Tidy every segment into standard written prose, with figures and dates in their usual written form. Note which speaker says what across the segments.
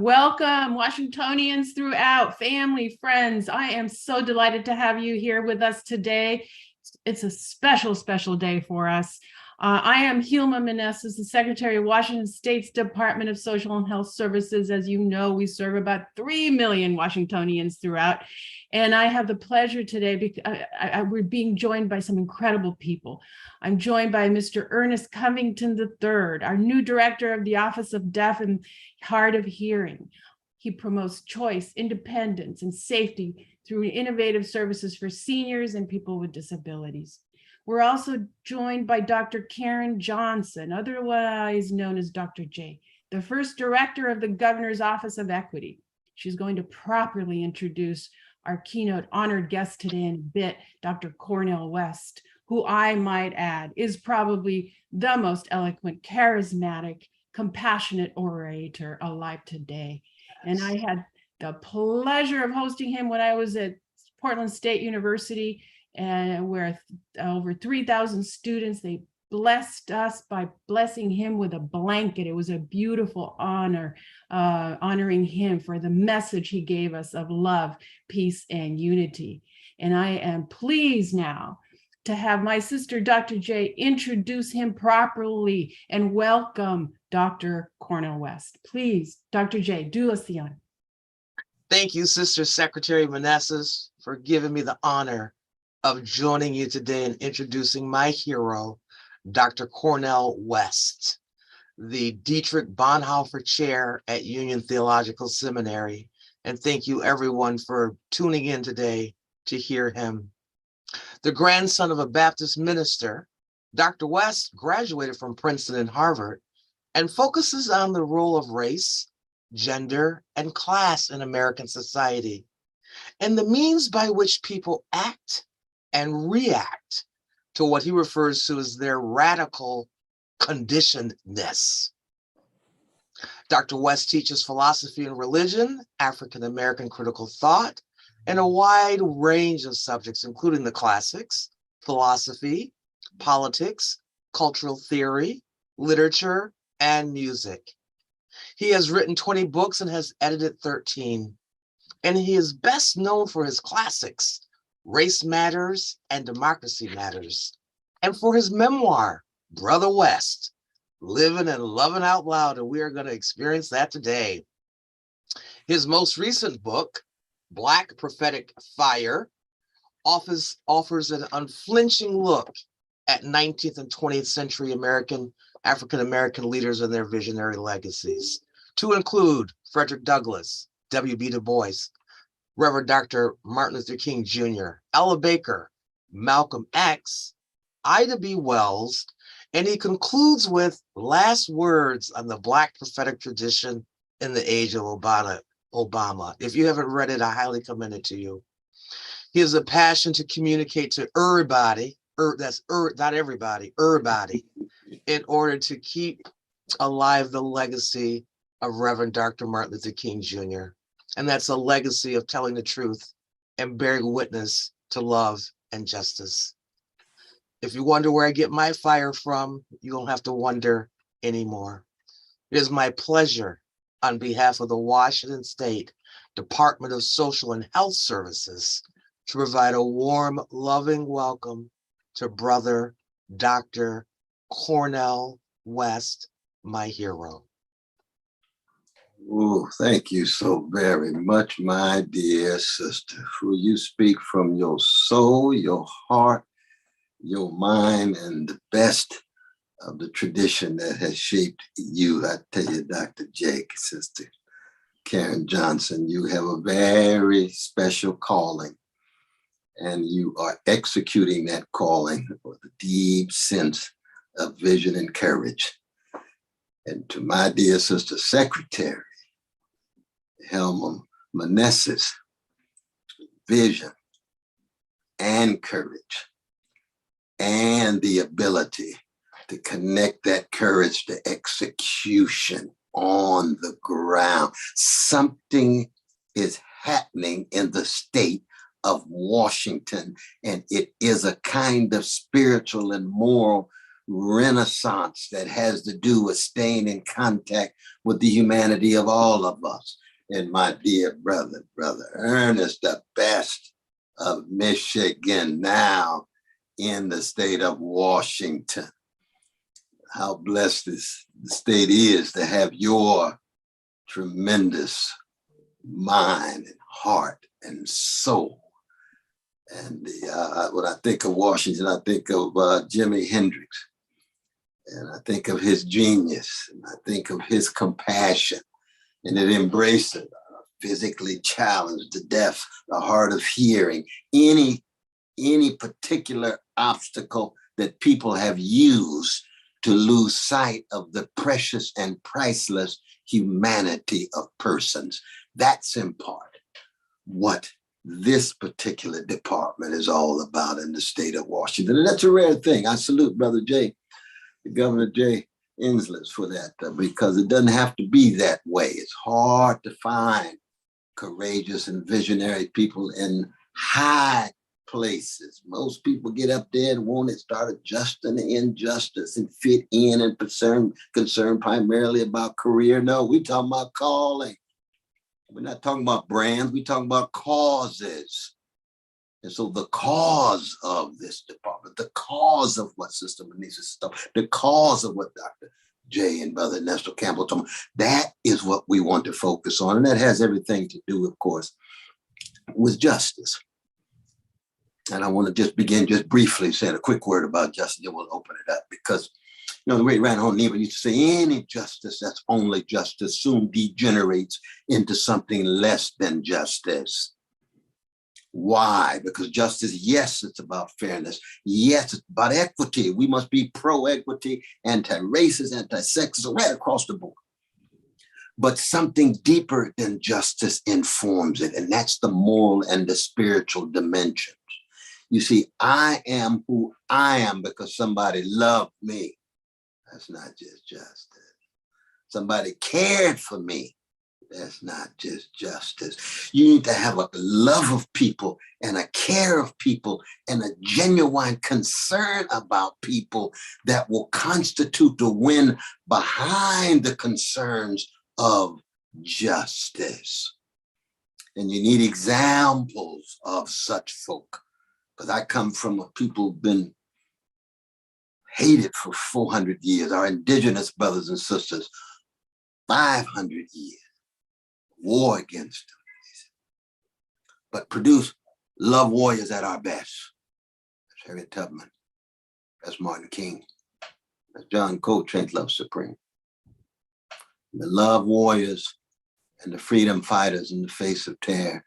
Speaker 1: Welcome, Washingtonians throughout, family, friends. I am so delighted to have you here with us today. It's a special, special day for us. I am Jilma Meneses, the Secretary of Washington State's Department of Social and Health Services. As you know, we serve about 3 million Washingtonians throughout. And I have the pleasure today, because we're being joined by some incredible people. I'm joined by Mr. Ernest Covington III, our new director of the Office of Deaf and Hard of Hearing. He promotes choice, independence, and safety through innovative services for seniors and people with disabilities. We're also joined by Dr. Karen Johnson, otherwise known as Dr. J, the first director of the Governor's Office of Equity. She's going to properly introduce our keynote honored guest today in a bit, Dr. Cornel West, who I might add is probably the most eloquent, charismatic, compassionate orator alive today. And I had the pleasure of hosting him when I was at Portland State University, and where over 3,000 students, they blessed us by blessing him with a blanket. It was a beautiful honor, honoring him for the message he gave us of love, peace, and unity. And I am pleased now to have my sister, Dr. J, introduce him properly and welcome Dr. Cornel West. Please, Dr. J, do us the honor.
Speaker 2: Thank you, Sister Secretary Meneses, for giving me the honor of joining you today and introducing my hero, Dr. Cornel West, the Dietrich Bonhoeffer Chair at Union Theological Seminary. And thank you everyone for tuning in today to hear him. The grandson of a Baptist minister, Dr. West graduated from Princeton and Harvard and focuses on the role of race, gender, and class in American society, and the means by which people act and react to what he refers to as their radical conditionedness. Dr. West teaches philosophy and religion, African-American critical thought, and a wide range of subjects, including the classics, philosophy, politics, cultural theory, literature, and music. He has written 20 books and has edited 13. And he is best known for his classics, Race Matters and Democracy Matters, and for his memoir, Brother West, Living and Loving Out Loud, and we are going to experience that today. His most recent book, Black Prophetic Fire, offers an unflinching look at 19th and 20th century African-American leaders and their visionary legacies, to include Frederick Douglass, W.B. Du Bois, Reverend Dr. Martin Luther King Jr., Ella Baker, Malcolm X, Ida B. Wells, and he concludes with last words on the Black prophetic tradition in the age of Obama. If you haven't read it, I highly commend it to you. He has a passion to communicate to everybody, not everybody, everybody, in order to keep alive the legacy of Reverend Dr. Martin Luther King Jr. And that's a legacy of telling the truth and bearing witness to love and justice. If you wonder where I get my fire from, you don't have to wonder anymore. It is my pleasure on behalf of the Washington State Department of Social and Health Services to provide a warm, loving welcome to Brother Dr. Cornel West, my hero.
Speaker 3: Oh, thank you so very much, my dear sister, for you speak from your soul, your heart, your mind, and the best of the tradition that has shaped you. I tell you, Dr. Jake, Sister Karen Johnson, you have a very special calling, and you are executing that calling with a deep sense of vision and courage. And to my dear sister Secretary Jilma Meneses, vision and courage and the ability to connect that courage to execution on the ground. Something is happening in the state of Washington, and it is a kind of spiritual and moral renaissance that has to do with staying in contact with the humanity of all of us. And my dear brother Earnest, the best of Michigan, now in the state of Washington. How blessed this state is to have your tremendous mind and heart and soul. And when I think of Washington, I think of Jimi Hendrix, and I think of his genius, and I think of his compassion, and it embraces physically challenged, the deaf, the hard of hearing, any particular obstacle that people have used to lose sight of the precious and priceless humanity of persons. That's in part what this particular department is all about in the state of Washington. And that's a rare thing. I salute Brother Jay, Governor Jay Inslee, for that, because it doesn't have to be that way. It's hard to find courageous and visionary people in high places. Most people get up there and want to start adjusting the injustice and fit in and concerned primarily about career. No, we're talking about calling. We're not talking about brands, we're talking about causes. And so the cause of this department, the cause of what Sister Meneses stuff, the cause of what Dr. Jay and Brother Nestor Campbell told me, that is what we want to focus on. And that has everything to do, of course, with justice. And I want to just begin just briefly saying a quick word about justice, then we'll open it up, because you know, the great Reinhold Niebuhr used to say, any justice that's only justice soon degenerates into something less than justice. Why? Because justice, yes, it's about fairness. Yes, it's about equity. We must be pro-equity, anti-racist, anti-sexist, right across the board. But something deeper than justice informs it, and that's the moral and the spiritual dimensions. You see, I am who I am because somebody loved me. That's not just justice. Somebody cared for me. That's not just justice. You need to have a love of people and a care of people and a genuine concern about people that will constitute the wind behind the concerns of justice. And you need examples of such folk. Because I come from a people who've been hated for 400 years, our indigenous brothers and sisters, 500 years. War against them, but produce love warriors at our best. That's Harriet Tubman. That's Martin King. That's John Coltrane's Love Supreme. The love warriors and the freedom fighters in the face of terror,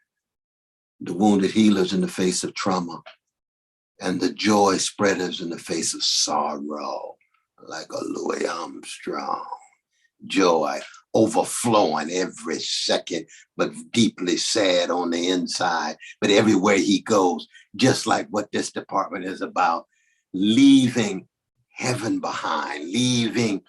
Speaker 3: the wounded healers in the face of trauma, and the joy spreaders in the face of sorrow, like a Louis Armstrong. Joy overflowing every second, but deeply sad on the inside. But everywhere he goes, just like what this department is about, leaving heaven behind, leaving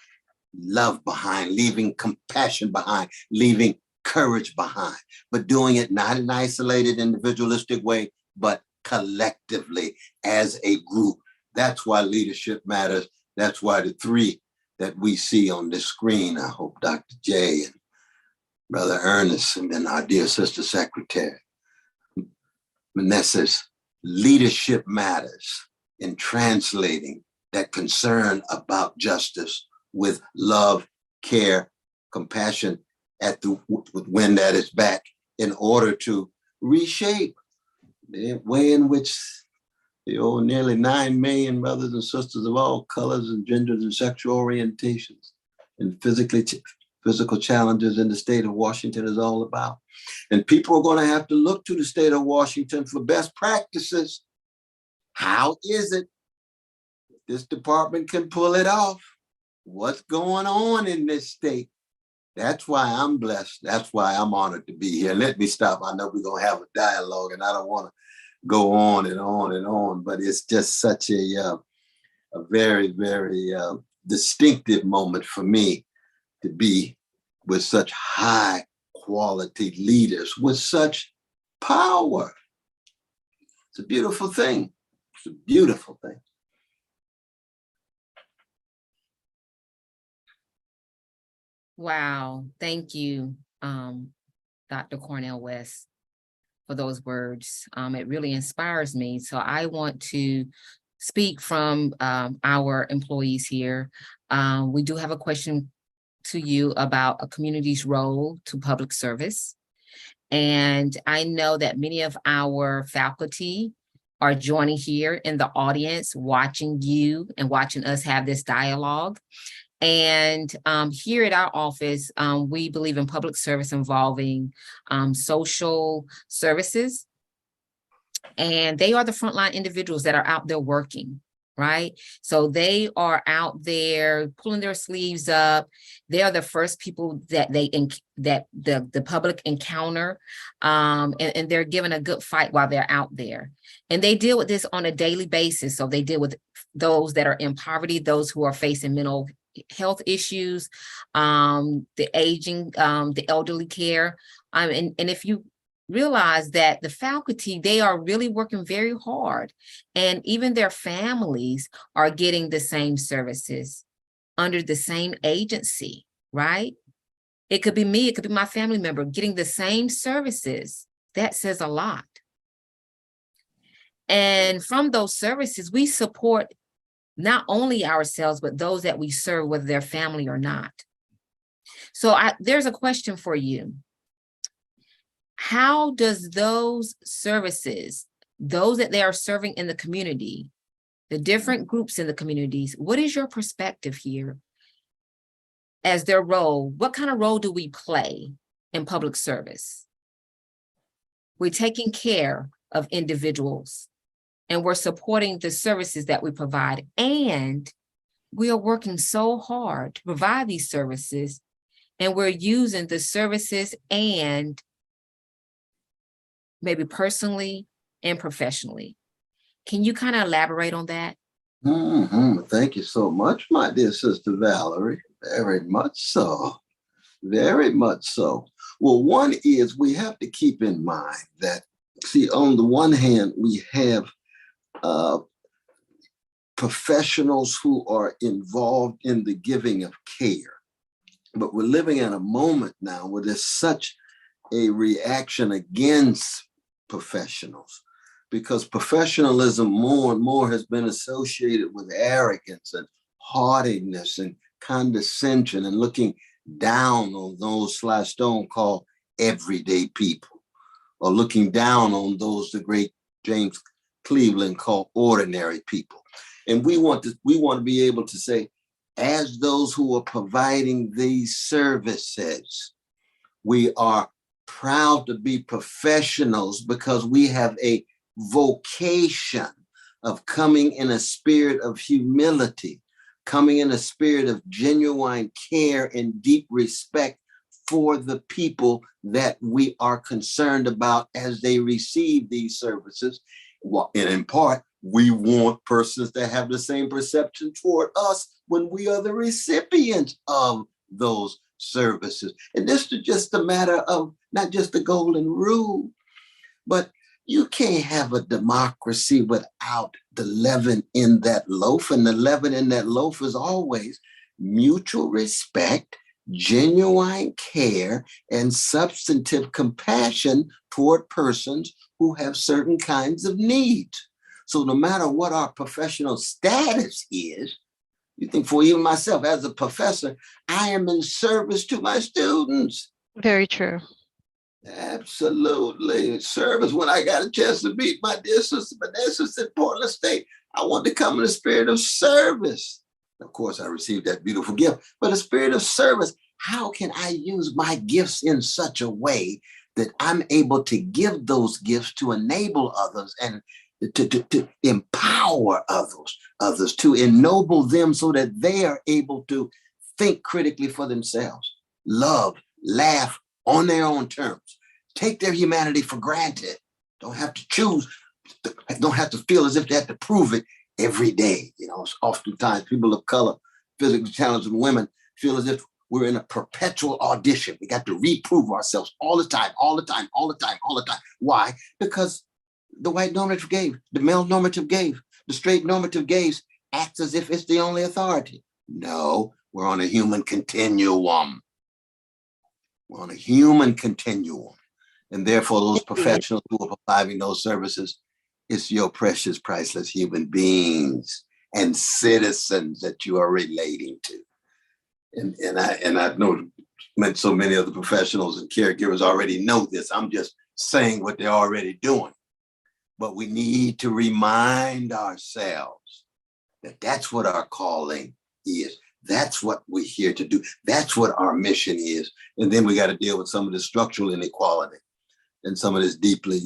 Speaker 3: love behind, leaving compassion behind, leaving courage behind, but doing it not in an isolated, individualistic way, but collectively as a group. That's why leadership matters. That's why the three that we see on this screen, I hope Dr. J and Brother Earnest, and then our dear Sister Secretary Meneses, leadership matters in translating that concern about justice with love, care, compassion at the wind at its back in order to reshape the way in which the nearly 9 million brothers and sisters of all colors and genders and sexual orientations and physical challenges in the state of Washington is all about. And people are going to have to look to the state of Washington for best practices. How is it this department can pull it off? What's going on in this state? That's why I'm blessed. That's why I'm honored to be here. Let me stop. I know we're going to have a dialogue and I don't want to go on and on and on, but it's just such a very, very distinctive moment for me to be with such high quality leaders with such power. It's a beautiful thing. It's a beautiful thing.
Speaker 4: Wow. Thank you, Dr. Cornel West, for those words. It really inspires me. So I want to speak from our employees here. We do have a question to you about a community's role to public service. And I know that many of our faculty are joining here in the audience, watching you and watching us have this dialogue. And here at our office, we believe in public service involving social services. And they are the frontline individuals that are out there working, right? So they are out there pulling their sleeves up. They are the first people that the public encounter, and they're given a good fight while they're out there. And they deal with this on a daily basis. So they deal with those that are in poverty, those who are facing mental health issues, the aging, the elderly care. And if you realize that the faculty, they are really working very hard, and even their families are getting the same services under the same agency, right? It could be me, it could be my family member getting the same services. That says a lot. And from those services, we support not only ourselves, but those that we serve, whether they're family or not. So there's a question for you. How does those services, those that they are serving in the community, the different groups in the communities, what is your perspective here as their role? What kind of role do we play in public service? We're taking care of individuals, and we're supporting the services that we provide. And we are working so hard to provide these services, and we're using the services and maybe personally and professionally. Can you kind of elaborate on that?
Speaker 3: Thank you so much, my dear Sister Valerie. Very much so. Very much so. Well, one is we have to keep in mind that, see, on the one hand, we have professionals who are involved in the giving of care. But we're living at a moment now where there's such a reaction against professionals, because professionalism more and more has been associated with arrogance and haughtiness and condescension and looking down on those Stone called everyday people, or looking down on those the great James Cleveland called ordinary people. And we want to be able to say, as those who are providing these services, we are proud to be professionals because we have a vocation of coming in a spirit of humility, coming in a spirit of genuine care and deep respect for the people that we are concerned about as they receive these services. Well, and in part, we want persons that have the same perception toward us when we are the recipients of those services. And this is just a matter of not just the golden rule, but you can't have a democracy without the leaven in that loaf. And the leaven in that loaf is always mutual respect, genuine care, and substantive compassion toward persons who have certain kinds of needs. So no matter what our professional status is, you think, for even myself as a professor, I am in service to my students.
Speaker 5: Very true.
Speaker 3: Absolutely. Service. When I got a chance to meet my dear sister Meneses in Portland State, I wanted to come in the spirit of service. Of course, I received that beautiful gift, but a spirit of service. How can I use my gifts in such a way that I'm able to give those gifts to enable others and to empower others, to ennoble them so that they are able to think critically for themselves, love, laugh on their own terms, take their humanity for granted, don't have to choose, don't have to feel as if they have to prove it every day. You know, oftentimes people of color, physically challenged women feel as if we're in a perpetual audition. We got to reprove ourselves all the time. Why? Because the white normative gaze, the male normative gaze, the straight normative gaze acts as if it's the only authority. No, we're on a human continuum. We're on a human continuum. And therefore, those professionals who are providing those services, it's your precious, priceless human beings and citizens that you are relating to. And I know so many of the professionals and caregivers already know this. I'm just saying what they're already doing. But we need to remind ourselves that that's what our calling is. That's what we're here to do. That's what our mission is. And then we got to deal with some of the structural inequality and some of this deeply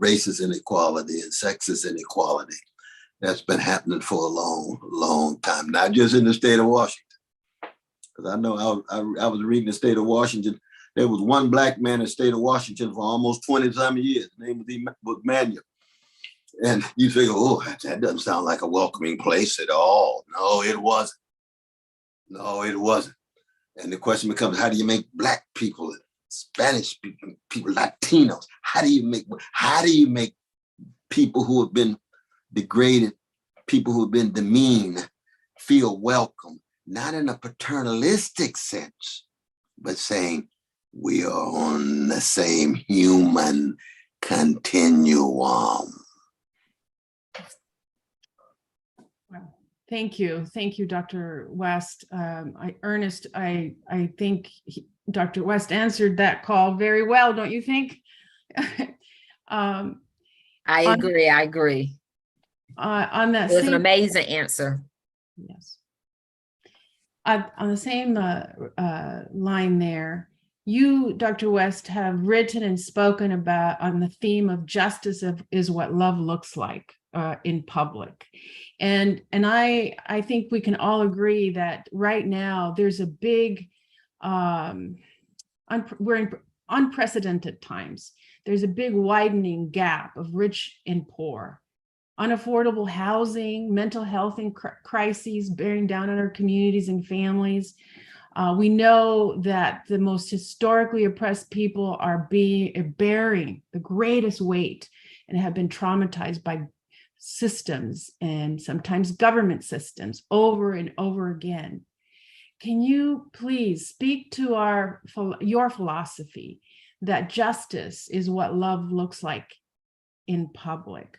Speaker 3: racist inequality and sexist inequality that's been happening for a long, long time, not just in the state of Washington. Because I know I was reading the state of Washington. There was one Black man in the state of Washington for almost 20-some years. His name was Manuel. And you figure, oh, that doesn't sound like a welcoming place at all. No, it wasn't. No, it wasn't. And the question becomes, how do you make Black people, Spanish people, Latinos, how do you make people who have been degraded, people who have been demeaned, feel welcome, not in a paternalistic sense, but saying we are on the same human continuum.
Speaker 1: Thank you. Thank you, Dr. West. Ernest, I think Dr. West answered that call very well, don't you think?
Speaker 4: I agree.
Speaker 1: On that
Speaker 4: It was
Speaker 1: same,
Speaker 4: an amazing answer.
Speaker 1: yes. On the same line there, you, Dr. West, have written and spoken about on the theme of justice is what love looks like in public. And I think we can all agree that right now there's a big, we're in unprecedented times. There's a big widening gap of rich and poor, unaffordable housing, mental health and crises bearing down on our communities and families. We know that the most historically oppressed people are bearing the greatest weight and have been traumatized by systems and sometimes government systems over and over again. Can you please speak to your philosophy that justice is what love looks like in public?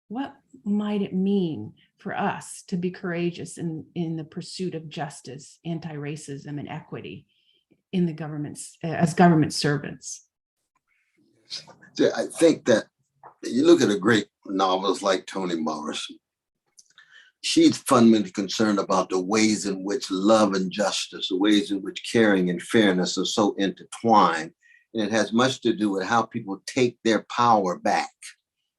Speaker 1: What might it mean for us to be courageous in the pursuit of justice, anti-racism, and equity in the governments as government servants?
Speaker 3: I think that you look at a great novelist like Toni Morrison. She's fundamentally concerned about the ways in which love and justice, the ways in which caring and fairness are so intertwined. And it has much to do with how people take their power back.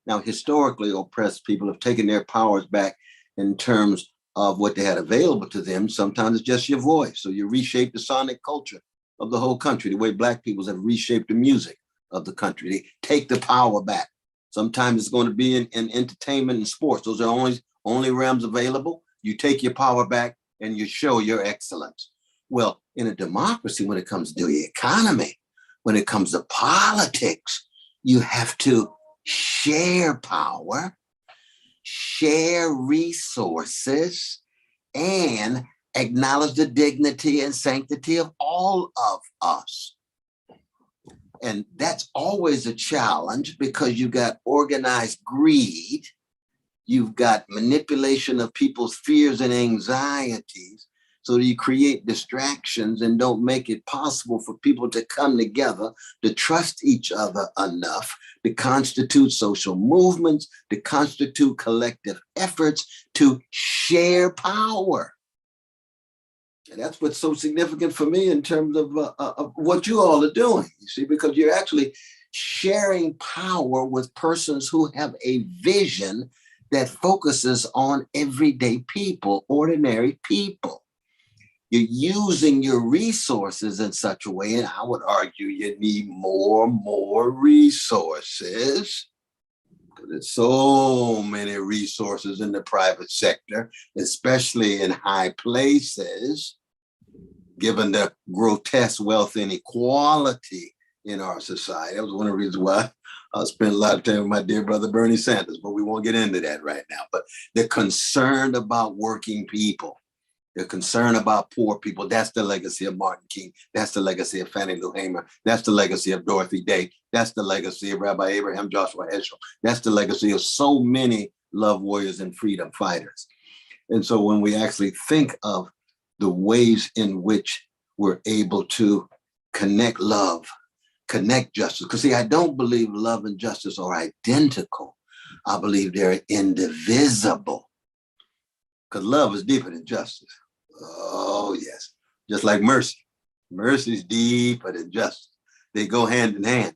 Speaker 3: Now, historically, oppressed people have taken their powers back in terms of what they had available to them. Sometimes it's just your voice. So you reshape the sonic culture of the whole country, the way Black peoples have reshaped the music of the country. They take the power back. Sometimes it's going to be in entertainment and sports. Those are only realms available. You take your power back and you show your excellence. Well, in a democracy, when it comes to the economy, when it comes to politics, you have to share power, share resources, and acknowledge the dignity and sanctity of all of us. And that's always a challenge because you got organized greed, you've got manipulation of people's fears and anxieties, so you create distractions and don't make it possible for people to come together, to trust each other enough, to constitute social movements, to constitute collective efforts to share power. And that's what's so significant for me in terms of what you all are doing, you see, because you're actually sharing power with persons who have a vision that focuses on everyday people, ordinary people. You're using your resources in such a way, and I would argue you need more resources. There's so many resources in the private sector, especially in high places, given the grotesque wealth inequality in our society. That was one of the reasons why I spent a lot of time with my dear brother Bernie Sanders, but we won't get into that right now. But they're concerned about working people. They're concerned about poor people. That's the legacy of Martin King. That's the legacy of Fannie Lou Hamer. That's the legacy of Dorothy Day. That's the legacy of Rabbi Abraham Joshua Heschel. That's the legacy of so many love warriors and freedom fighters. And so when we actually think of the ways in which we're able to connect love, connect justice, because see, I don't believe love and justice are identical. I believe they're indivisible. Because love is deeper than justice. Oh, yes. Just like mercy. Mercy is deeper than justice. They go hand in hand,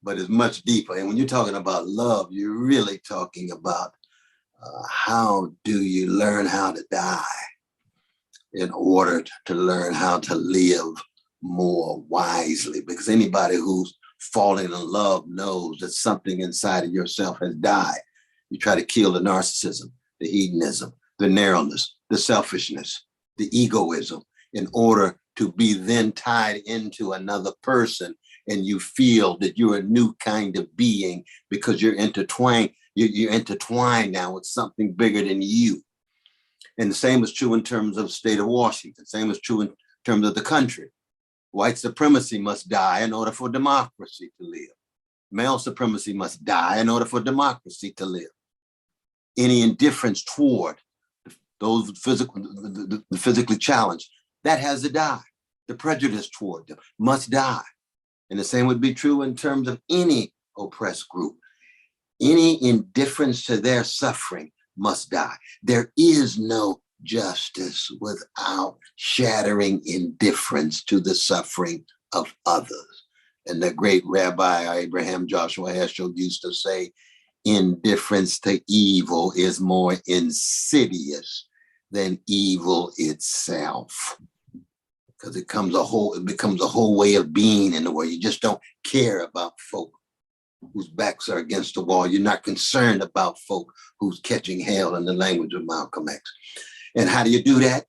Speaker 3: but it's much deeper. And when you're talking about love, you're really talking about how do you learn how to die in order to learn how to live more wisely? Because anybody who's fallen in love knows that something inside of yourself has died. You try to kill the narcissism, the hedonism, the narrowness, the selfishness, the egoism, in order to be then tied into another person, and you feel that you're a new kind of being because you're intertwined. You're intertwined now with something bigger than you. And the same is true in terms of the state of Washington. Same is true in terms of the country. White supremacy must die in order for democracy to live. Male supremacy must die in order for democracy to live. Any indifference toward those physically challenged, that has to die. The prejudice toward them must die. And the same would be true in terms of any oppressed group. Any indifference to their suffering must die. There is no justice without shattering indifference to the suffering of others. And the great Rabbi Abraham Joshua Heschel used to say, indifference to evil is more insidious than evil itself, because it becomes a whole way of being in the world. You just don't care about folk whose backs are against the wall. You're not concerned about folk who's catching hell, in the language of Malcolm X. And how do you do that?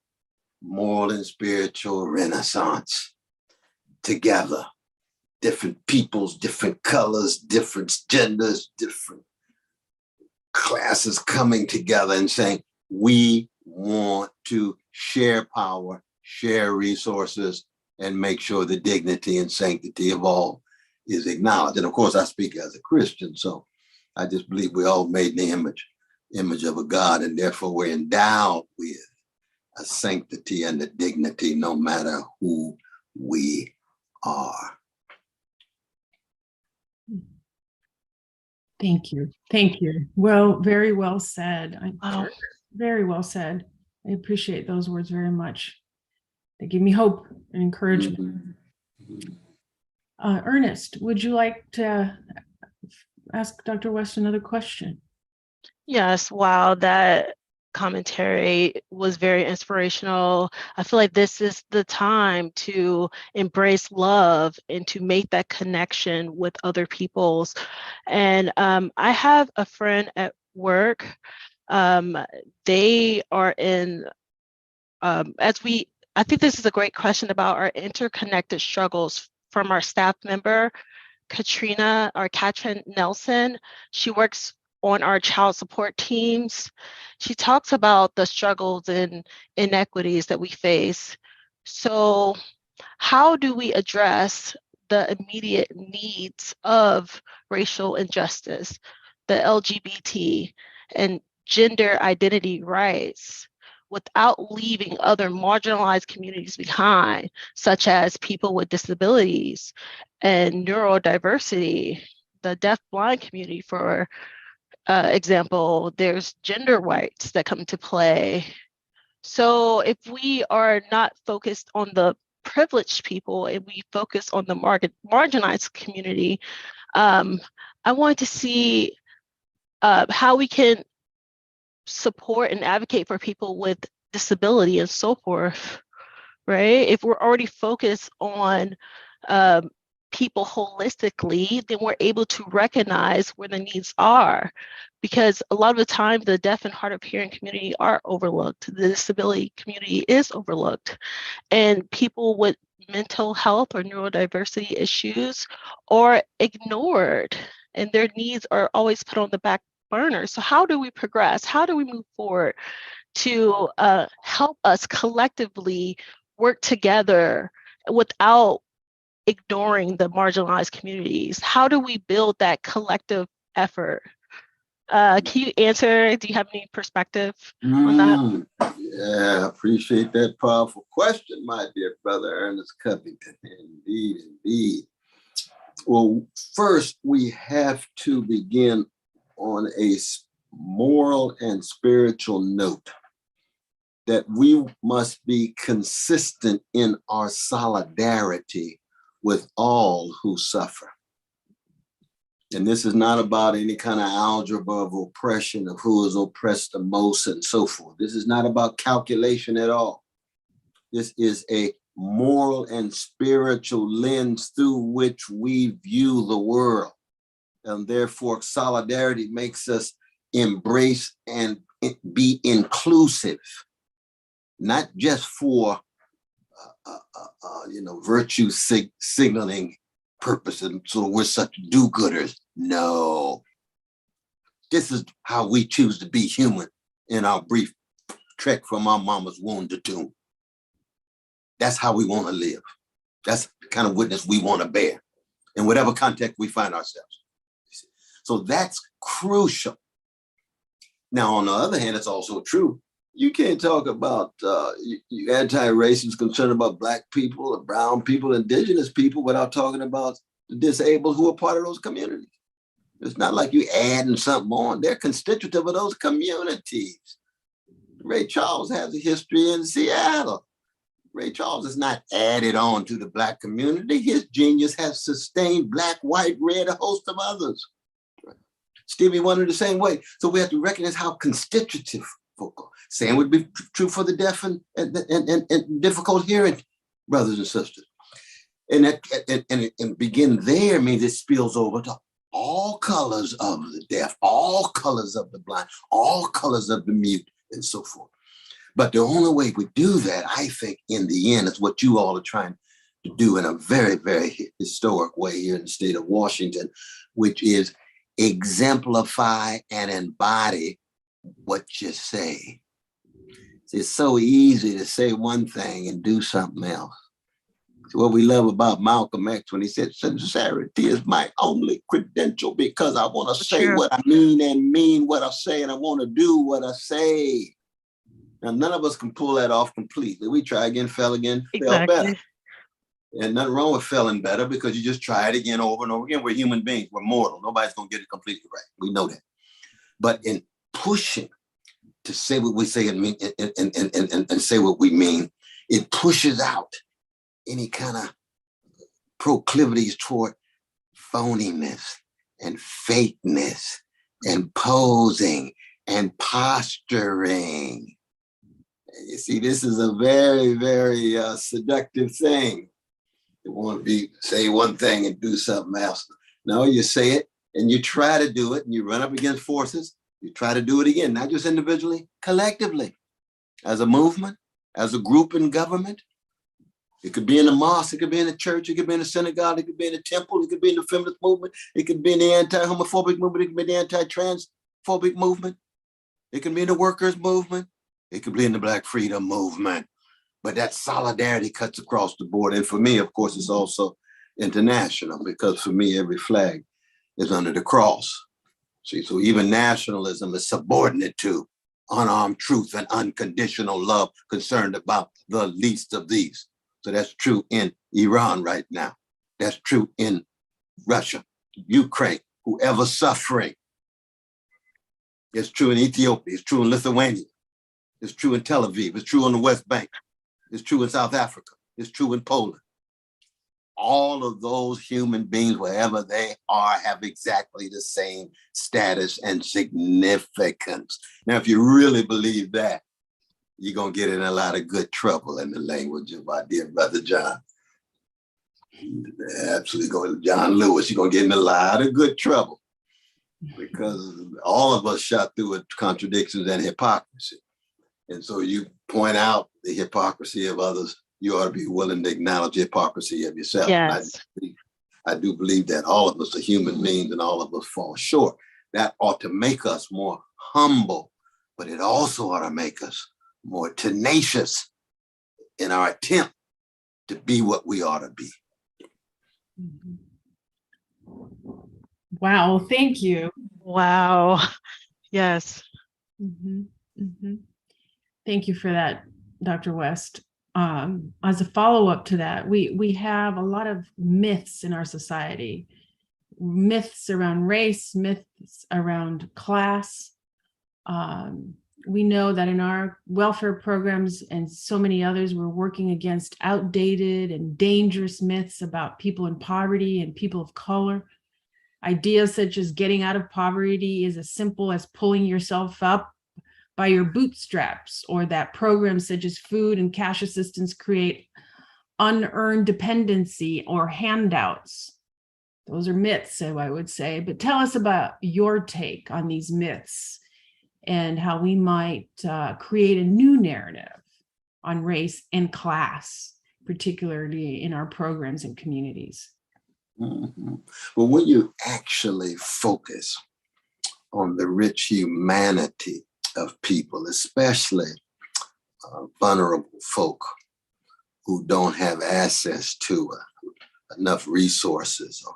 Speaker 3: Moral and spiritual renaissance together. Different peoples, different colors, different genders, different classes coming together and saying, we want to share power, share resources, and make sure the dignity and sanctity of all is acknowledged. And of course, I speak as a Christian, so I just believe we're all made in the image of a God, and therefore we're endowed with a sanctity and a dignity no matter who we are.
Speaker 1: Thank you. Thank you. Well, very well said. Very well said. I appreciate those words very much. They give me hope and encouragement. Earnest, would you like to ask Dr. West another question?
Speaker 5: Yes, wow, that commentary was very inspirational. I feel like this is the time to embrace love and to make that connection with other peoples. And I have a friend at work. They are in, I think this is a great question about our interconnected struggles from our staff member, Katrin Nelson. She works on our child support teams. She talks about the struggles and inequities that we face. So how do we address the immediate needs of racial injustice, the LGBT and gender identity rights, without leaving other marginalized communities behind, such as people with disabilities and neurodiversity, the deaf-blind community, for example? There's gender rights that come into play. So if we are not focused on the privileged people and we focus on the marginalized community, I want to see how we can support and advocate for people with disability and so forth, right? If we're already focused on people holistically, then we're able to recognize where the needs are, because a lot of the time the deaf and hard of hearing community are overlooked. The disability community is overlooked, and people with mental health or neurodiversity issues are ignored, and their needs are always put on the back burner. So how do we progress? How do we move forward to help us collectively work together without ignoring the marginalized communities? How do we build that collective effort? Can you answer? Do you have any perspective on that?
Speaker 3: Yeah, appreciate that powerful question, my dear brother Ernest Covington. Indeed, indeed. Well, first, we have to begin on a moral and spiritual note that we must be consistent in our solidarity with all who suffer. And this is not about any kind of algebra of oppression of who is oppressed the most and so forth. This is not about calculation at all. This is a moral and spiritual lens through which we view the world. And therefore, solidarity makes us embrace and be inclusive, not just for virtue signaling purposes, so we're such do-gooders. No, this is how we choose to be human in our brief trek from our mama's womb to tomb. That's how we want to live. That's the kind of witness we want to bear in whatever context we find ourselves. So that's crucial. Now, on the other hand, it's also true. You can't talk about you anti-racists concerned about Black people, or brown people, indigenous people without talking about the disabled who are part of those communities. It's not like you adding something on. They're constitutive of those communities. Ray Charles has a history in Seattle. Ray Charles is not added on to the Black community. His genius has sustained Black, white, red, a host of others. Stevie Wonder the same way. So we have to recognize how constitutive folk are. Same would be true for the deaf and difficult hearing brothers and sisters. And begin there means it spills over to all colors of the deaf, all colors of the blind, all colors of the mute, and so forth. But the only way we do that, I think, in the end, is what you all are trying to do in a very, very historic way here in the state of Washington, which is exemplify and embody what you say. It's so easy to say one thing and do something else. It's what we love about Malcolm X when he said, sincerity is my only credential because I want to say what I mean and mean what I say, and I want to do what I say. Now, none of us can pull that off completely. We try again, fell again, fell better. And nothing wrong with failing better because you just try it again over and over again. We're human beings. We're mortal. Nobody's going to get it completely right. We know that. But in pushing to say what we say and mean and say what we mean, it pushes out any kind of proclivities toward phoniness and fakeness and posing and posturing. You see, this is a very, very seductive thing. You want to say one thing and do something else. No, you say it and you try to do it and you run up against forces. You try to do it again, not just individually, collectively, as a movement, as a group in government. It could be in the mosque, it could be in the church, it could be in the synagogue, it could be in the temple, it could be in the feminist movement, it could be in the anti-homophobic movement, it could be in the anti-transphobic movement, it could be in the workers' movement, it could be in the Black freedom movement. But that solidarity cuts across the board. And for me, of course, it's also international because for me, every flag is under the cross. See, so even nationalism is subordinate to unarmed truth and unconditional love concerned about the least of these. So that's true in Iran right now. That's true in Russia, Ukraine, whoever's suffering. It's true in Ethiopia. It's true in Lithuania. It's true in Tel Aviv. It's true on the West Bank. It's true in South Africa. It's true in Poland. All of those human beings, wherever they are, have exactly the same status and significance. Now, if you really believe that, you're going to get in a lot of good trouble in the language of my dear brother John. Absolutely going to John Lewis. You're going to get in a lot of good trouble because all of us shot through with contradictions and hypocrisy. And so you point out the hypocrisy of others, you ought to be willing to acknowledge the hypocrisy of yourself.
Speaker 5: Yes.
Speaker 3: I do believe that all of us are human beings and all of us fall short. That ought to make us more humble but it also ought to make us more tenacious in our attempt to be what we ought to be.
Speaker 1: Mhm. Wow, thank you.
Speaker 5: Wow. Yes.
Speaker 1: Mhm, mhm. Thank you for that, Dr. West. As a follow-up to that, we have a lot of myths in our society, myths around race, myths around class. We know that in our welfare programs and so many others, we're working against outdated and dangerous myths about people in poverty and people of color. Ideas such as getting out of poverty is as simple as pulling yourself up by your bootstraps, or that programs such as food and cash assistance create unearned dependency or handouts. Those are myths, so I would say. But tell us about your take on these myths and how we might create a new narrative on race and class, particularly in our programs and communities.
Speaker 3: Mhm. Well, when you actually focus on the rich humanity of people, especially vulnerable folk who don't have access to enough resources or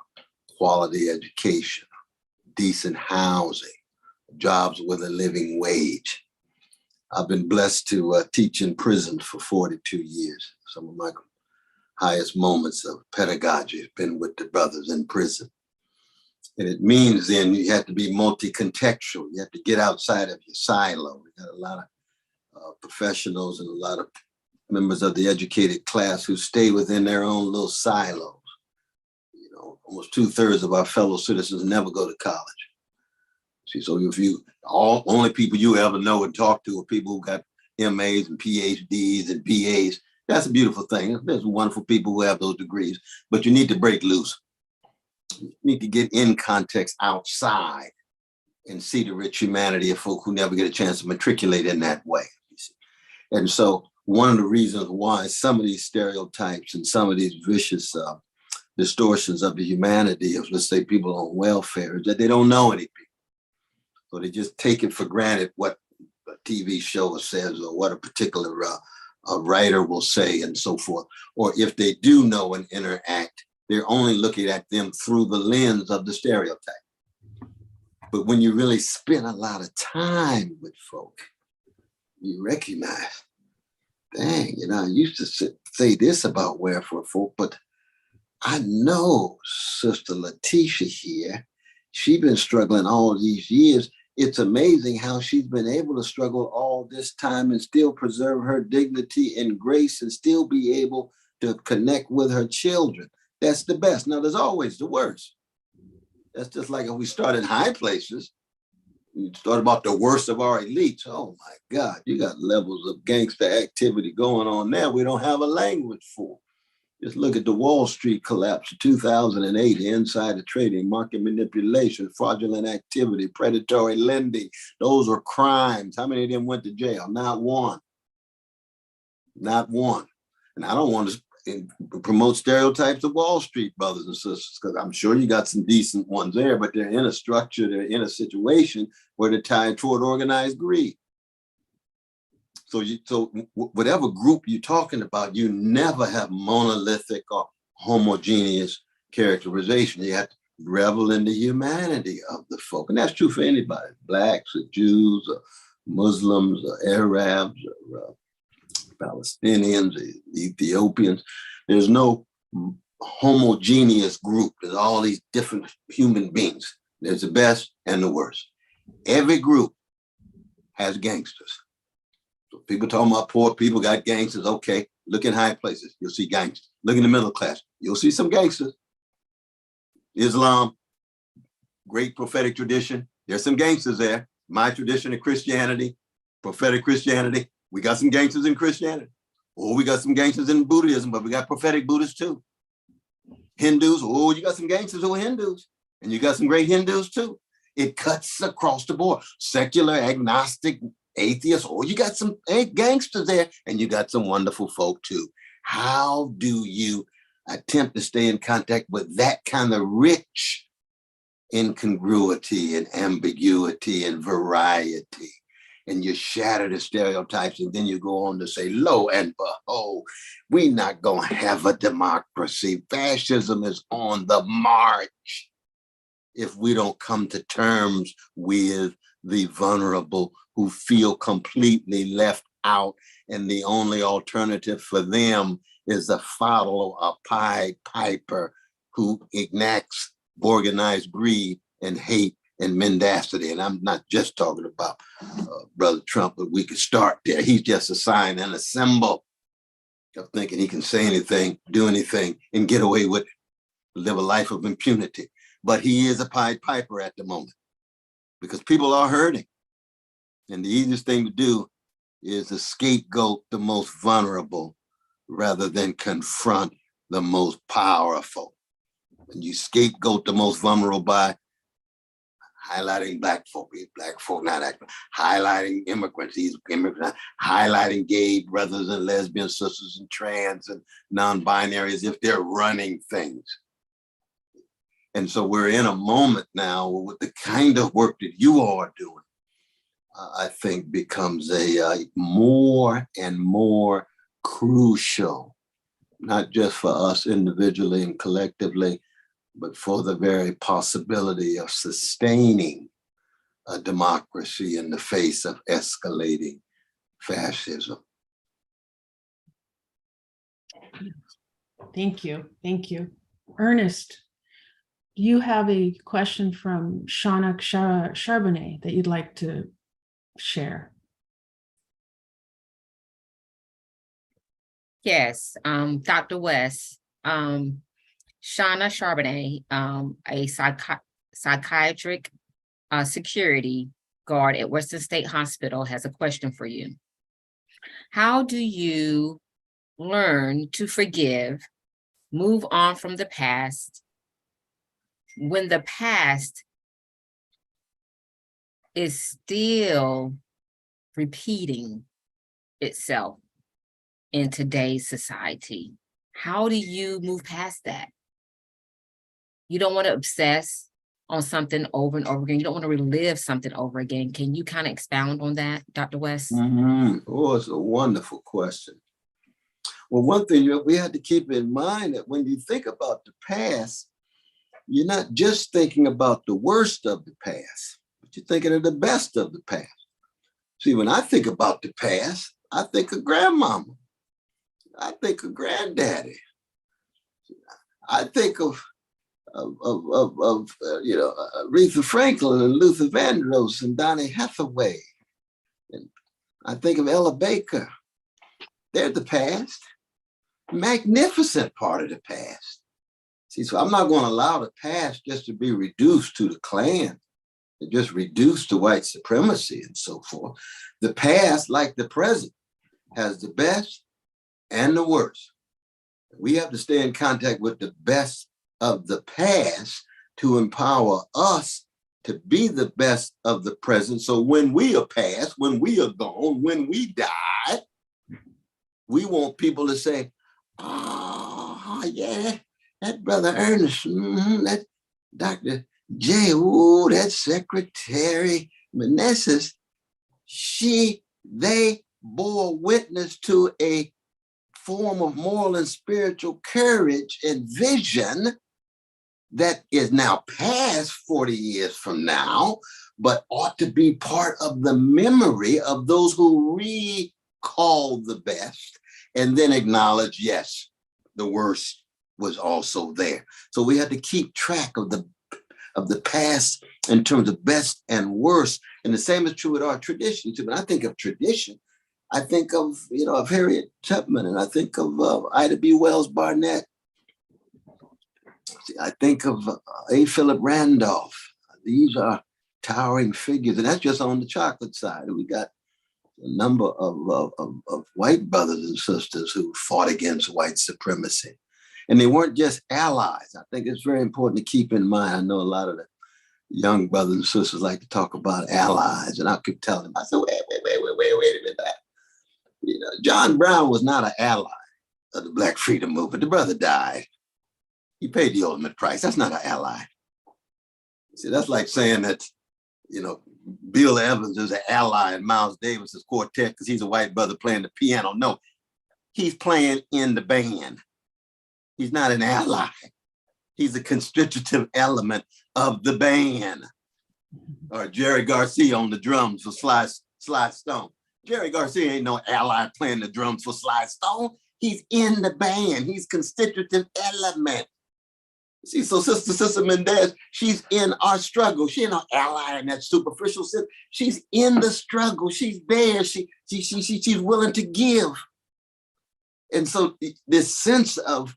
Speaker 3: quality education, decent housing, jobs with a living wage. I've been blessed to teach in prison for 42 years. Some of my highest moments of pedagogy have been with the brothers in prison. And it means then you have to be multi-contextual. You have to get outside of your silo. We got a lot of professionals and a lot of members of the educated class who stay within their own little silos. You know, almost 2/3 of our fellow citizens never go to college. See, so if you only people you ever know and talk to are people who got MAs and PhDs and BAs. That's a beautiful thing. There's wonderful people who have those degrees, but you need to break loose. You need to get in context outside and see the rich humanity of folk who never get a chance to matriculate in that way. And so one of the reasons why some of these stereotypes and some of these vicious distortions of the humanity of, let's say, people on welfare is that they don't know any people. So they just take it for granted what a TV show says or what a particular writer will say and so forth. Or if they do know and interact, they're only looking at them through the lens of the stereotype. But when you really spend a lot of time with folk, you recognize, dang, you know, I used to say this about welfare folk, but I know Sister Letitia here, she's been struggling all these years. It's amazing how she's been able to struggle all this time and still preserve her dignity and grace and still be able to connect with her children. That's the best. Now, there's always the worst. That's just like if we start in high places, we start about the worst of our elites. Oh my God, you got levels of gangster activity going on there we don't have a language for. Just look at the Wall Street collapse of 2008, insider trading, market manipulation, fraudulent activity, predatory lending. Those are crimes. How many of them went to jail? Not one. Not one. And I don't want to promote stereotypes of Wall Street brothers and sisters, because I'm sure you got some decent ones there, but they're in a structure, they're in a situation where they're tied toward organized greed. So whatever group you're talking about, you never have monolithic or homogeneous characterization. You have to revel in the humanity of the folk. And that's true for anybody, Blacks or Jews or Muslims or Arabs or Palestinians, or Ethiopians. There's no homogeneous group. There's all these different human beings. There's the best and the worst. Every group has gangsters. So people talking about poor people got gangsters. Okay, look in high places, you'll see gangsters. Look in the middle class, you'll see some gangsters. Islam, great prophetic tradition. There's some gangsters there. My tradition of Christianity, prophetic Christianity, we got some gangsters in Christianity. Or we got some gangsters in Buddhism, but we got prophetic Buddhists too. Hindus, oh, you got some gangsters who are Hindus. And you got some great Hindus too. It cuts across the board. Secular, agnostic, atheists, oh, you got some gangsters there, and you got some wonderful folk too. How do you attempt to stay in contact with that kind of rich incongruity and ambiguity and variety and you shatter the stereotypes, and then you go on to say, lo and behold, we're not going to have a democracy. Fascism is on the march if we don't come to terms with the vulnerable who feel completely left out, and the only alternative for them is to follow a Pied Piper who enacts organized greed and hate and mendacity. And I'm not just talking about Brother Trump, but we could start there. He's just a sign and a symbol of thinking he can say anything, do anything, and get away with it, live a life of impunity. But he is a Pied Piper at the moment because people are hurting. And the easiest thing to do is to scapegoat the most vulnerable rather than confront the most powerful. And you scapegoat the most vulnerable by highlighting Black folk not acting, highlighting immigrants, these immigrants, highlighting gay brothers and lesbian sisters and trans and non-binary as if they're running things. And so we're in a moment now with the kind of work that you all are doing, I think becomes a more and more crucial, not just for us individually and collectively, but for the very possibility of sustaining a democracy in the face of escalating fascism.
Speaker 1: Thank you. Thank you. Ernest, you have a question from Shanak Charbonnet that you'd like to share.
Speaker 4: Yes, Dr. West, Shauna Charbonnet, a psychiatric security guard at Western State Hospital, has a question for you. How do you learn to forgive, move on from the past, when the past is still repeating itself in today's society? How do you move past that? You don't want to obsess on something over and over again. You don't want to relive something over again. Can you kind of expound on that, Dr. West?
Speaker 3: Oh, it's a wonderful question. Well, one thing we had to keep in mind that when you think about the past, you're not just thinking about the worst of the past, but you're thinking of the best of the past. See, when I think about the past, I think of grandmama. I think of granddaddy. I think of Aretha Franklin and Luther Vandross and Donny Hathaway. And I think of Ella Baker. They're the past, magnificent part of the past. See, so I'm not going to allow the past just to be reduced to the Klan, and just reduced to white supremacy and so forth. The past, like the present, has the best and the worst. We have to stay in contact with the best of the past to empower us to be the best of the present. So when we are past, when we are gone, when we die, we want people to say, oh, yeah, that Brother Earnest, that Dr. J, oh, that Secretary Meneses, they bore witness to a form of moral and spiritual courage and vision that is now past 40 years from now, but ought to be part of the memory of those who recall the best and then acknowledge, yes, the worst was also there. So we had to keep track of the past in terms of best and worst. And the same is true with our tradition too. When I think of tradition, I think of, of Harriet Tubman, and I think of Ida B. Wells Barnett. I think of A. Philip Randolph. These are towering figures, and that's just on the chocolate side. We got a number of white brothers and sisters who fought against white supremacy. And they weren't just allies. I think it's very important to keep in mind. I know a lot of the young brothers and sisters like to talk about allies, and I keep telling them, I said, wait a minute. John Brown was not an ally of the Black Freedom Movement. The brother died. He paid the ultimate price. That's not an ally. See, that's like saying that, Bill Evans is an ally in Miles Davis's quartet because he's a white brother playing the piano. No, he's playing in the band. He's not an ally. He's a constitutive element of the band. Or Jerry Garcia on the drums for Sly Stone. Jerry Garcia ain't no ally playing the drums for Sly Stone. He's in the band. He's constitutive element. See, so Sister Meneses, she's in our struggle. She ain't no ally in that superficial sense. She's in the struggle. She's there. She's willing to give. And so this sense of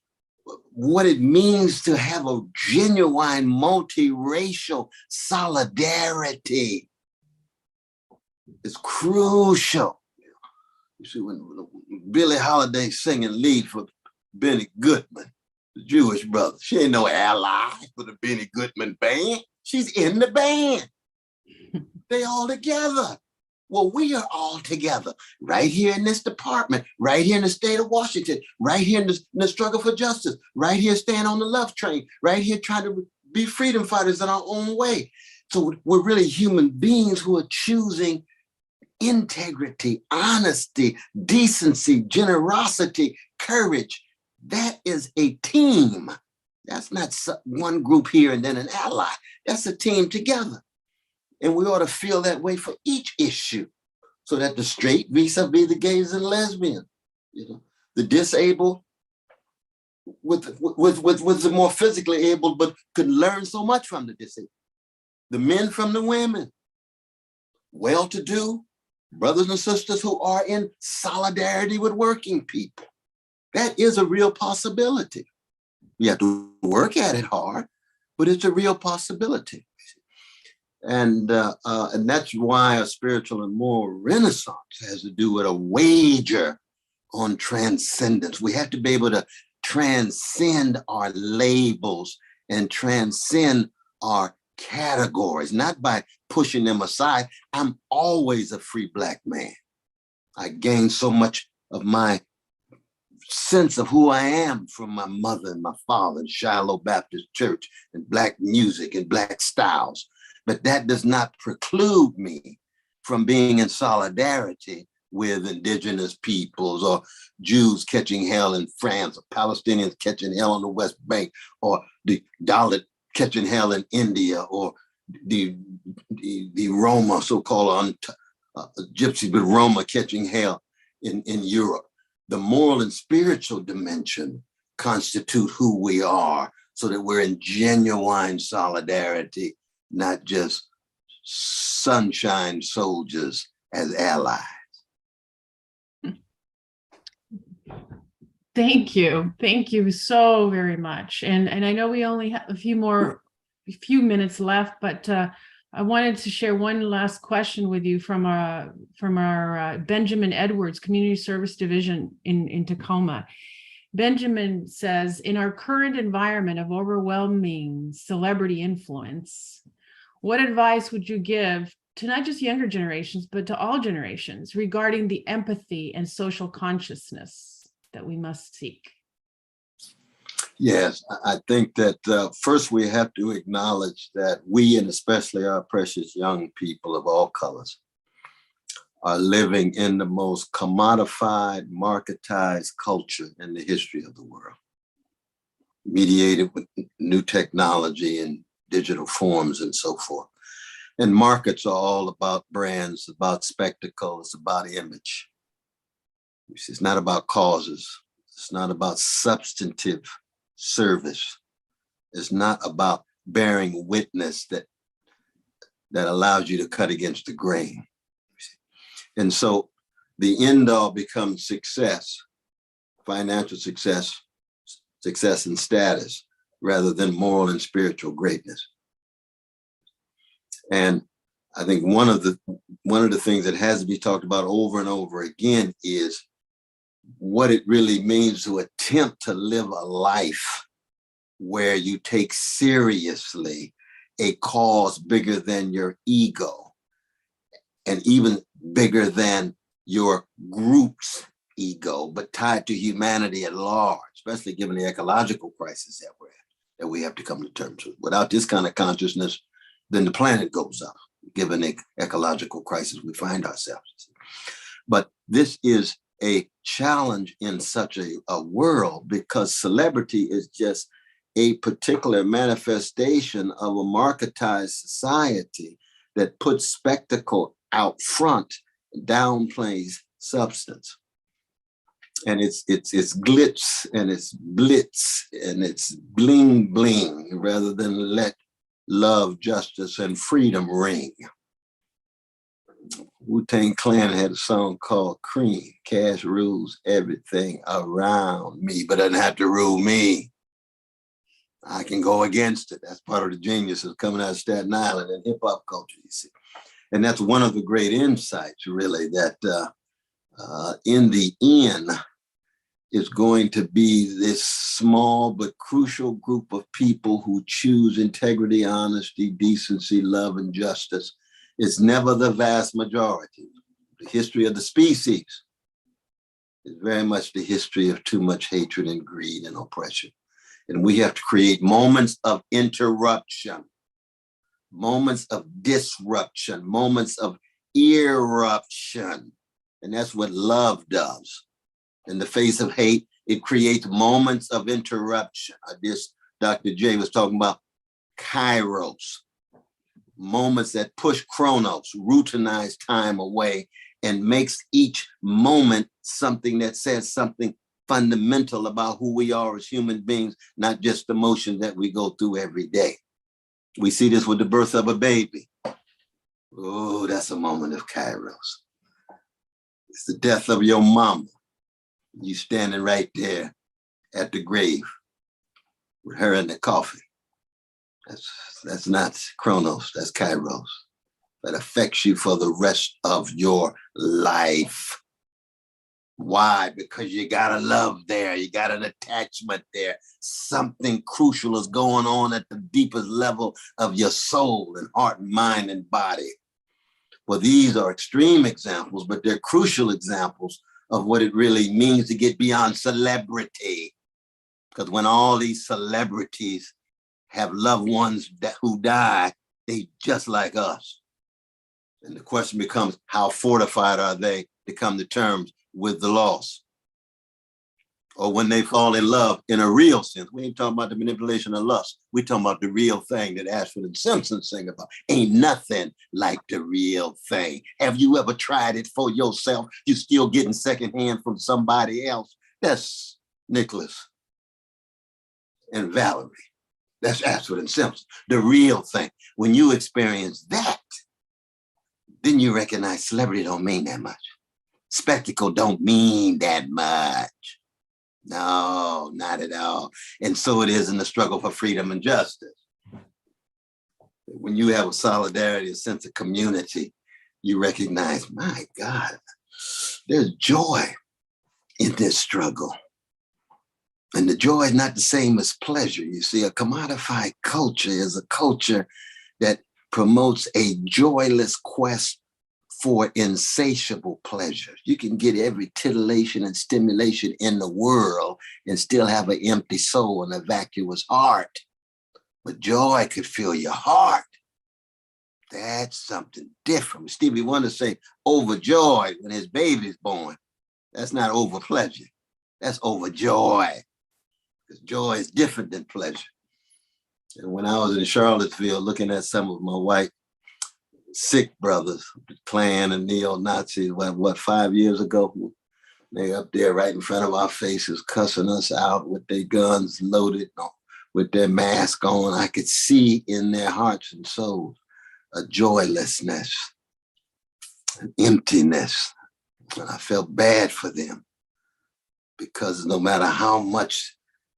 Speaker 3: what it means to have a genuine multiracial solidarity is crucial. You see, when Billie Holiday singing lead for Benny Goodman, the Jewish brother, she ain't no ally for the Benny Goodman band. She's in the band. They all together. Well, we are all together right here in this department, right here in the state of Washington, right here in the struggle for justice, right here staying on the love train, right here trying to be freedom fighters in our own way. So we're really human beings who are choosing integrity, honesty, decency, generosity, courage. That is a team. That's not one group here and then an ally. That's a team together. And we ought to feel that way for each issue, so that the straight vis-a-vis the gays and lesbians, the disabled with the more physically able, but could learn so much from the disabled, the men from the women, well-to-do brothers and sisters who are in solidarity with working people. That is a real possibility. You have to work at it hard, but it's a real possibility. And that's why a spiritual and moral renaissance has to do with a wager on transcendence. We have to be able to transcend our labels and transcend our categories, not by pushing them aside. I'm always a free Black man. I gained so much of my sense of who I am from my mother and my father in Shiloh Baptist Church and Black music and Black styles. But that does not preclude me from being in solidarity with indigenous peoples, or Jews catching hell in France, or Palestinians catching hell on the West Bank, or the Dalit catching hell in India, or the Roma, so-called gypsy, but Roma catching hell in Europe. The moral and spiritual dimension constitute who we are, so that we're in genuine solidarity, not just sunshine soldiers as allies.
Speaker 1: Thank you. Thank you so very much. And I know we only have a few minutes left, but I wanted to share one last question with you from our Benjamin Edwards Community Service Division in Tacoma. Benjamin says, in our current environment of overwhelming celebrity influence, what advice would you give to not just younger generations, but to all generations regarding the empathy and social consciousness that we must seek?
Speaker 3: Yes, I think that first we have to acknowledge that we, and especially our precious young people of all colors, are living in the most commodified, marketized culture in the history of the world, mediated with new technology and digital forms and so forth. And markets are all about brands, about spectacle, it's about image. It's not about causes. It's not about substantive service. It's not about bearing witness that allows you to cut against the grain. And so the end all becomes success, financial success, success and status, rather than moral and spiritual greatness. And I think one of the things that has to be talked about over and over again is what it really means to attempt to live a life where you take seriously a cause bigger than your ego, and even bigger than your group's ego, but tied to humanity at large, especially given the ecological crisis that we have to come to terms with. Without this kind of consciousness, then the planet goes up. given the ecological crisis we find ourselves. But this is a challenge in such a world, because celebrity is just a particular manifestation of a marketized society that puts spectacle out front, downplays substance. And it's glitz and it's blitz and it's bling bling, rather than let love, justice, and freedom ring. Wu-Tang Clan had a song called Cream. Cash rules everything around me, but doesn't have to rule me. I can go against it. That's part of the genius of coming out of Staten Island and hip hop culture, you see. And that's one of the great insights, really, that in the end is going to be this small but crucial group of people who choose integrity, honesty, decency, love, and justice. It's never the vast majority. The history of the species is very much the history of too much hatred and greed and oppression. And we have to create moments of interruption, moments of disruption, moments of eruption. And that's what love does. In the face of hate, it creates moments of interruption. Dr. J was talking about kairos, moments that push chronos, routinize time away, and makes each moment something that says something fundamental about who we are as human beings, not just the motion that we go through every day. We see this with the birth of a baby. Oh, that's a moment of kairos. It's the death of your mama. You standing right there at the grave with her in the coffin. That's not chronos, that's kairos. That affects you for the rest of your life. Why? Because you got a love there, you got an attachment there. Something crucial is going on at the deepest level of your soul and heart and mind and body. Well, these are extreme examples, but they're crucial examples of what it really means to get beyond celebrity. Because when all these celebrities have loved ones who die, they just like us. And the question becomes, how fortified are they to come to terms with the loss? Or when they fall in love in a real sense. We ain't talking about the manipulation of lust. We talking about the real thing that Ashford and Simpson sing about. Ain't nothing like the real thing. Have you ever tried it for yourself? You still getting secondhand from somebody else. That's Nicholas and Valerie. That's Ashford and Simpson, the real thing. When you experience that, then you recognize celebrity don't mean that much. Spectacle don't mean that much. No, not at all. And so it is in the struggle for freedom and justice. When you have a solidarity, a sense of community, you recognize, my God, there's joy in this struggle. And the joy is not the same as pleasure. You see, a commodified culture is a culture that promotes a joyless quest for insatiable pleasure. You can get every titillation and stimulation in the world and still have an empty soul and a vacuous heart. But joy could fill your heart. That's something different. Stevie Wonder say overjoyed when his baby's born. That's not over pleasure. That's overjoy. Because joy is different than pleasure. And when I was in Charlottesville looking at some of my white sick brothers, Klan and neo-Nazis, what 5 years ago, they up there right in front of our faces, cussing us out with their guns loaded, with their mask on. I could see in their hearts and souls a joylessness, an emptiness. And I felt bad for them, because no matter how much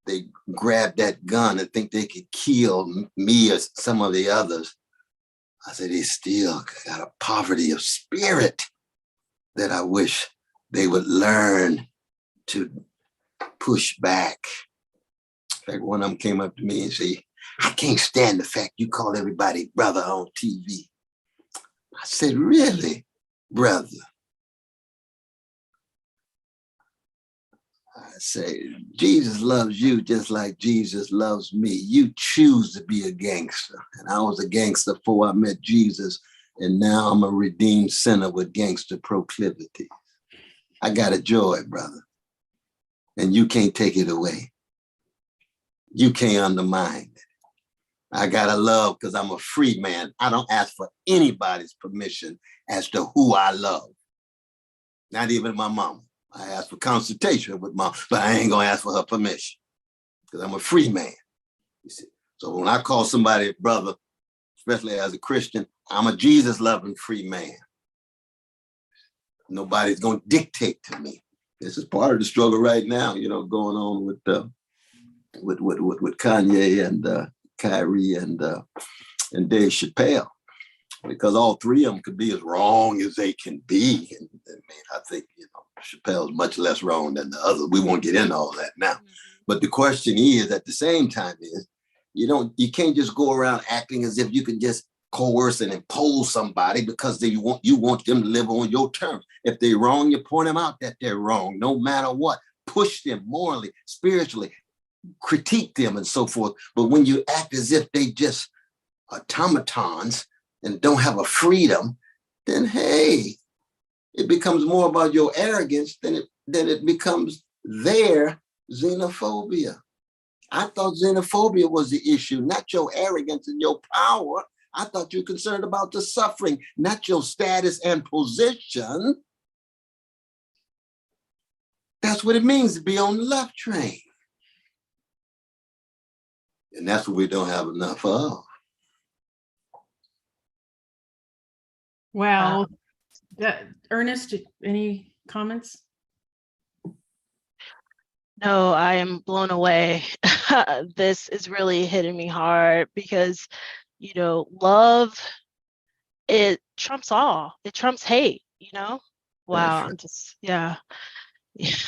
Speaker 3: they grab that gun and think they could kill me or some of the others, I said, they still got a poverty of spirit that I wish they would learn to push back. In fact, one of them came up to me and said, I can't stand the fact you call everybody brother on TV. I said, really, brother? I say, Jesus loves you just like Jesus loves me. You choose to be a gangster. And I was a gangster before I met Jesus. And now I'm a redeemed sinner with gangster proclivities. I got a joy, brother. And you can't take it away. You can't undermine it. I got a love because I'm a free man. I don't ask for anybody's permission as to who I love. Not even my mama. I ask for consultation with mom, but I ain't gonna ask for her permission because I'm a free man. You see? So when I call somebody brother, especially as a Christian, I'm a Jesus-loving free man. Nobody's gonna dictate to me. This is part of the struggle right now, you know, going on with Kanye and Kyrie and Dave Chappelle, because all three of them could be as wrong as they can be. And I think, you know, Chappelle's much less wrong than the other. We won't get into all that now. But the question is, at the same time, is you can't just go around acting as if you can just coerce and impose somebody because you want them to live on your terms. If they're wrong, you point them out that they're wrong, no matter what. Push them morally, spiritually, critique them and so forth. But when you act as if they just automatons and don't have a freedom, then hey, it becomes more about your arrogance than it becomes their xenophobia. I thought xenophobia was the issue, not your arrogance and your power. I thought you were concerned about the suffering, not your status and position. That's what it means to be on the left train. And that's what we don't have enough of.
Speaker 1: Well, Ernest, any comments?
Speaker 5: No, I am blown away. This is really hitting me hard because, you know, love, it trumps all. It trumps hate, you know? Wow,
Speaker 3: Right.
Speaker 5: I'm just, yeah.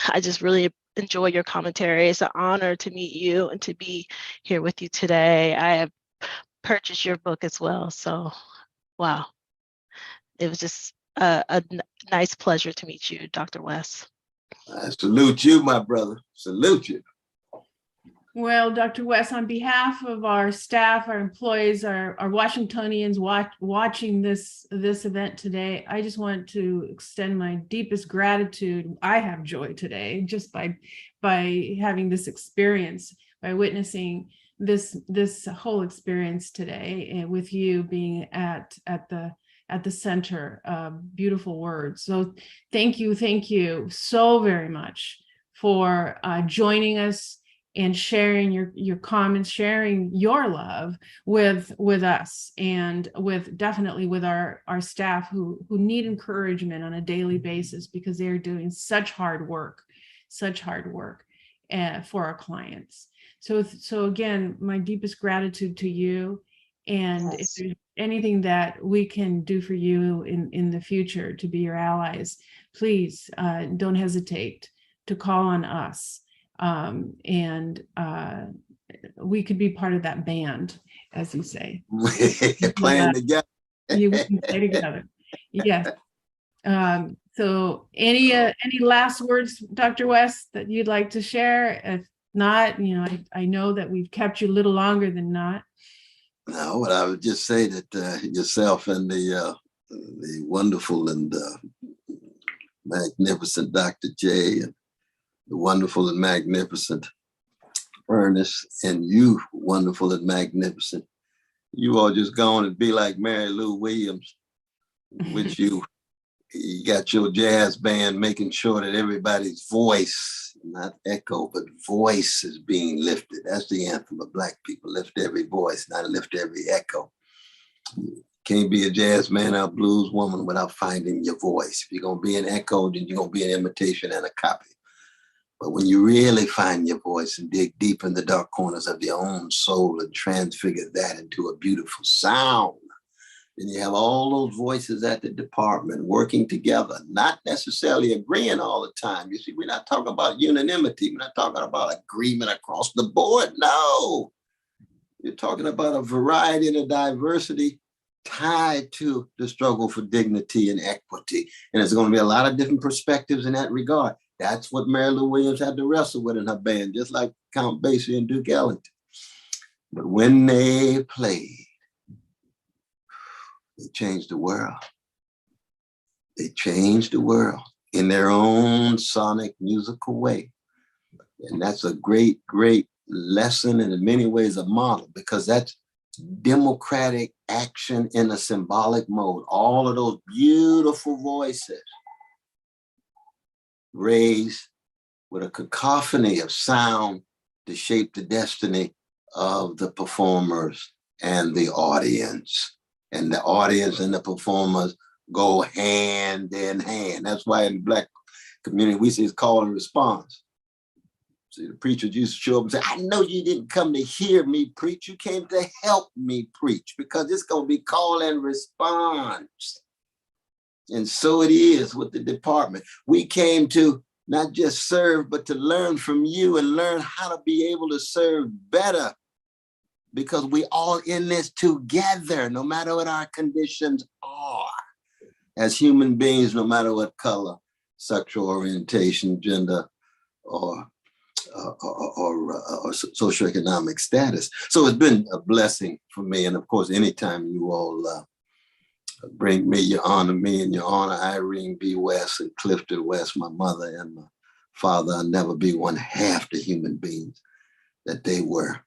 Speaker 5: I just really enjoy your commentary. It's an honor to meet you and to be here with you today. I have purchased your book as well. So, wow. It was just a nice pleasure to meet you, Dr. West.
Speaker 3: I salute you, my brother. Salute you.
Speaker 1: Well, Dr. West, on behalf of our staff, our employees, our Washingtonians watching this event today, I just want to extend my deepest gratitude. I have joy today just by having this experience, by witnessing this whole experience today, and with you being at the center of beautiful words. So thank you so very much for joining us and sharing your comments, sharing your love with us, and definitely with our staff who need encouragement on a daily basis, because they're doing such hard work for our clients. So again, my deepest gratitude to you. And if there's anything that we can do for you in the future to be your allies, please don't hesitate to call on us. And we could be part of that band, as you say.
Speaker 3: Playing together.
Speaker 1: We can play together. Yes. So any last words, Dr. West, that you'd like to share? If not, you know, I know that we've kept you a little longer than not.
Speaker 3: No, but I would just say that yourself and the wonderful and magnificent Dr. J, and the wonderful and magnificent Earnest, and you, wonderful and magnificent, you all just go on and be like Mary Lou Williams, which you got your jazz band making sure that everybody's voice, not echo, but voice is being lifted. That's the anthem of Black people. Lift every voice, not lift every echo. You can't be a jazz man or a blues woman without finding your voice. If you're going to be an echo, then you're going to be an imitation and a copy. But when you really find your voice and dig deep in the dark corners of your own soul and transfigure that into a beautiful sound, then you have all those voices at the department working together, not necessarily agreeing all the time. You see, we're not talking about unanimity. We're not talking about agreement across the board. No, you're talking about a variety and a diversity tied to the struggle for dignity and equity. And there's going to be a lot of different perspectives in that regard. That's what Mary Lou Williams had to wrestle with in her band, just like Count Basie and Duke Ellington. But when they played, They changed the world. They changed the world in their own sonic musical way. And that's a great, great lesson, and in many ways a model, because that's democratic action in a symbolic mode. All of those beautiful voices raised with a cacophony of sound to shape the destiny of the performers and the audience. And the audience and the performers go hand in hand. That's why in the Black community, we say it's call and response. See, the preachers used to show up and say, I know you didn't come to hear me preach, you came to help me preach, because it's going to be call and response. And so it is with the department. We came to not just serve, but to learn from you and learn how to be able to serve better, because we all in this together, no matter what our conditions are, as human beings, no matter what color, sexual orientation, gender, or socioeconomic status. So it's been a blessing for me. And of course, anytime you all bring me, you honor me, and you honor Irene B. West and Clifton West, my mother and my father, I'll never be one half the human beings that they were.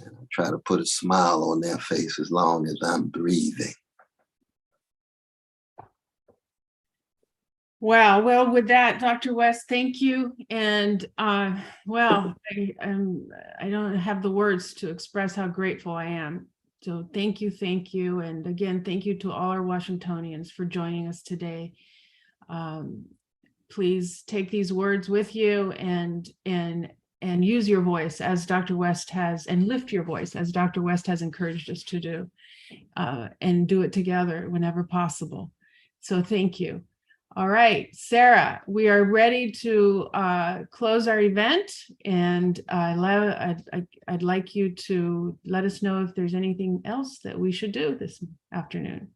Speaker 3: And I try to put a smile on their face as long as I'm breathing.
Speaker 1: Wow. Well, with that, Dr. West, thank you. And well, I don't have the words to express how grateful I am. So thank you, thank you. And again, thank you to all our Washingtonians for joining us today. Please take these words with you and use your voice as Dr. West has, and lift your voice as Dr. West has encouraged us to do, and do it together whenever possible. So thank you. All right, Sarah, we are ready to close our event, and I'd like you to let us know if there's anything else that we should do this afternoon.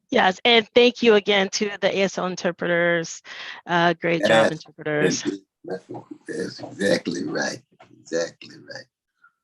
Speaker 5: Yes, and thank you again to the ASL interpreters. Great job, interpreters.
Speaker 3: That's exactly right. Exactly right.